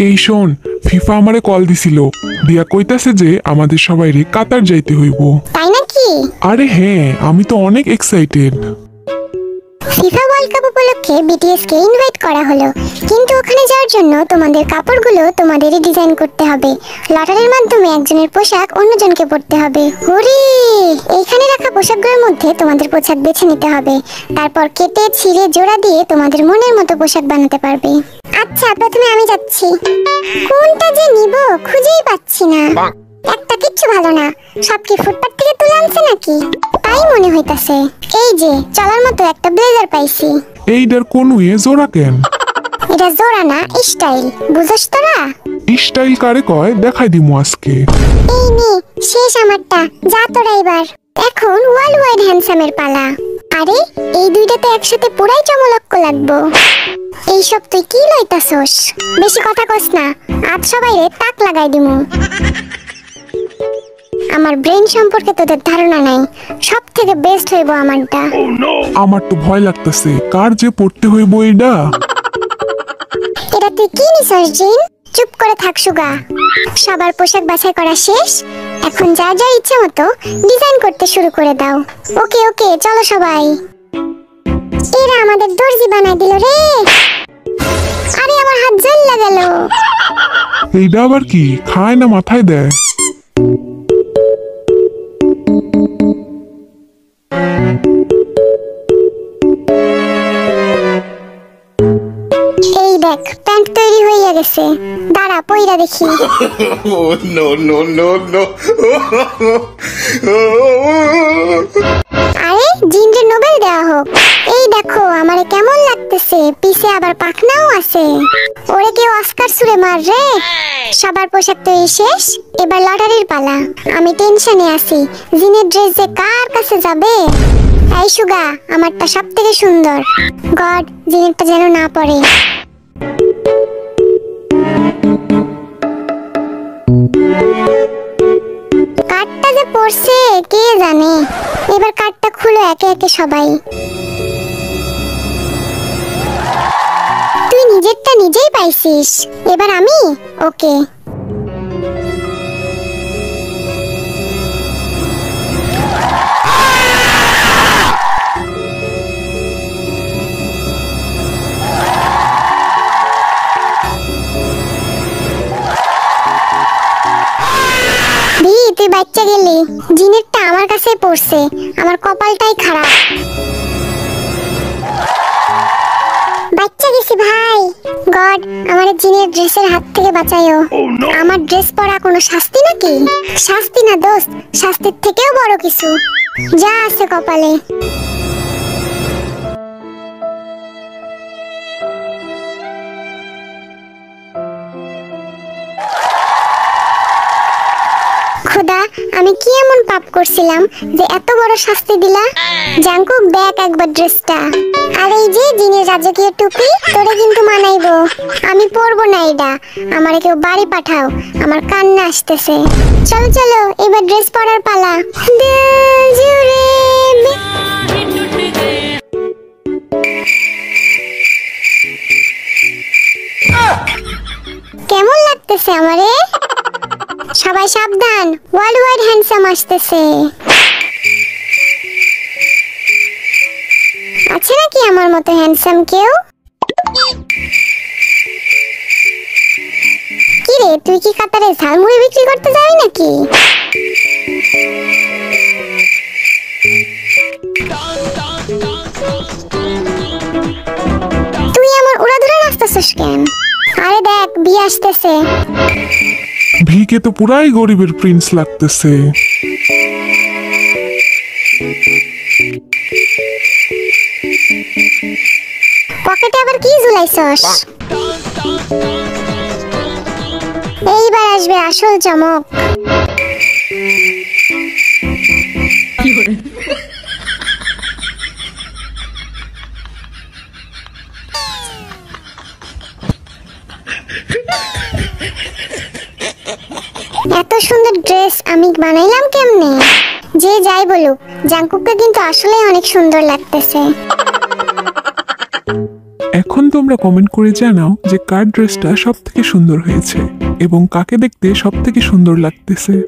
এই শোন, ফিফা আমারে কল দিছিল, দিয়া কইতাছে যে আমাদের সবাইরে কাতার যাইতে হইব। তাই নাকি? আরে হ্যাঁ, আমি তো অনেক এক্সাইটেড। ফিফা ওয়ার্ল্ড কাপ উপলক্ষে বিটিএস কে ইনভাইট করা হলো, কিন্তু ওখানে যাওয়ার জন্য তোমাদের কাপড়গুলো তোমাদেরই ডিজাইন করতে হবে। লটারির মাধ্যমে একজনের পোশাক অন্যজনকে পরতে হবে। ওরে, এইখানে রাখা পোশাকগুলোর মধ্যে তোমাদের পোশাক বেছে নিতে হবে, তারপর কেটে ছিঁড়ে জোড়া দিয়ে তোমাদের মনের মতো পোশাক বানাতে পারবে। আচ্ছা, প্রথমে আমি যাচ্ছি। কোনটা যে নিব খুঁজেই পাচ্ছি না। একটা কিচ্ছু ভালো না, সব কি ফুটপাত থেকে তুলে আনছে নাকি? তাই মনে হইতাছে। এই যে চলার মতো একটা ব্লেজার পাইছি। এইটার কোন জোড়া কেন? এটা জোড়া না, স্টাইল, বুঝছ তোরা? স্টাইল কারে কয় দেখাই দিমু আজকে। এই নে, শেষ আমারটা, যা তোরা এবার। এখন ওয়ার্ল্ড ওয়াইড হ্যান্ডসামের পালা। আরে এই দুইটা তো একসাথে পুরাই চমলক্ষ লাগবো। এইসব তুই কি লইতাছস? বেশি কথা কস না, আজ সবাইরে তাক লাগাই দিমু। আমার ব্রেন সম্পর্কে তোদের ধারণা নাই, সব থেকে বেস্ট হইব আমারটা। আমার তো ভয় লাগতেছে, কার যে পড়তে হইব এইটা। এটা তুই কি নিছস জিন? চুপ করে থাক সুগা। সবার পোশাক বাছাই করা শেষ, এখন যা যা ইচ্ছে মতো ডিজাইন করতে শুরু করে দাও। ওকে ওকে, চলো সবাই। এরা আমাদের দর্জি বানাই দিল রে। আরে আমার হাত জ্বললা গেল। এইটা আবার কি, খায় না মাথায় দেয়? এই দেখ, প্যান্ট তৈরি হয়ে গেছে, দাঁড়া পইরা দেখি। No, no, no, no. আরে জিনরে নোবেল দেওয়া হোক। এই দেখো আমারে কেমন লাগতেছে, পিছে আবার পাখনাও আছে। ওরে কেউ অস্কার ছুড়ে মার রে। সবার পোশাক তৈরি শেষ, এবার লটারির পালা। আমি টেনশনে আছি, জিনের ড্রেস যে কার কাছে যাবে। এই সুগা, আমারটা সব থেকে সুন্দর। গড, জিনেরটা যেন না পড়ে। কার্ডটা যে পড়ছে কে জানে। এবার কার্ডটা খুলো একে একে সবাই। তুই নিজেরটা নিজেই পাইছিস, এবার আমি। ওকে, তুই বাচ্চা গেলি। জিনেরটা আমার কাছে পড়ছে, আমার কপালটাই খারাপ। বাচ্চা গেছি ভাই। গড, আমার জিনের ড্রেসের হাত থেকে বাঁচাইও। আমার ড্রেস পরা কোনো শাস্তি নাকি? শাস্তি না দোস্ত, শাস্তির থেকেও বড় কিছু যা আছে কপালে। খোদা, আমি কি এমন পাপ করছিলাম যে এত বড় শাস্তি দিলা? জাঙ্কুক, দেখ একবার ড্রেসটা। আর এই যে জিনের রাজকীয় টুপি, তোরে কিন্তু মানাইবো। আমি পরবো না এটা, আমারে কেউ বাড়ি পাঠাও, আমার কান্না আসতেছে। চলো চলো, এবার ড্রেস পরার পালা। কেমন লাগতেছে আমারে? সবাই সাবধান, ওয়ার্ল্ড ওয়াইড হ্যান্ডসাম আসতেছে। আছে নাকি আমার মতো হ্যান্ডসাম কেউ? কি রে, তুই কি কাতারে ঝালমুড়ি বিক্রি করতে যাবি নাকি? তুই আমার উড়াধুরা নাচতেছিস কেন? আরে দেখ, বিয়ে আসতেছে। ভিকে তো পুরাই গরিবের প্রিন্স লাগতেছে। পকেটে আবার কি ঝুলাইছস? এইবার আসবে আসল চমক। এত সুন্দর ড্রেস আমি বানাইলাম কেমনে? যে যাই বলুক, জাঙ্কুককে কিন্তু আসলে অনেক সুন্দর লাগতেছে। এখন তোমরা কমেন্ট করে জানাও যে কার ড্রেসটা সব থেকে সুন্দর হয়েছে এবং কাকে দেখতে সব থেকে সুন্দর লাগতেছে।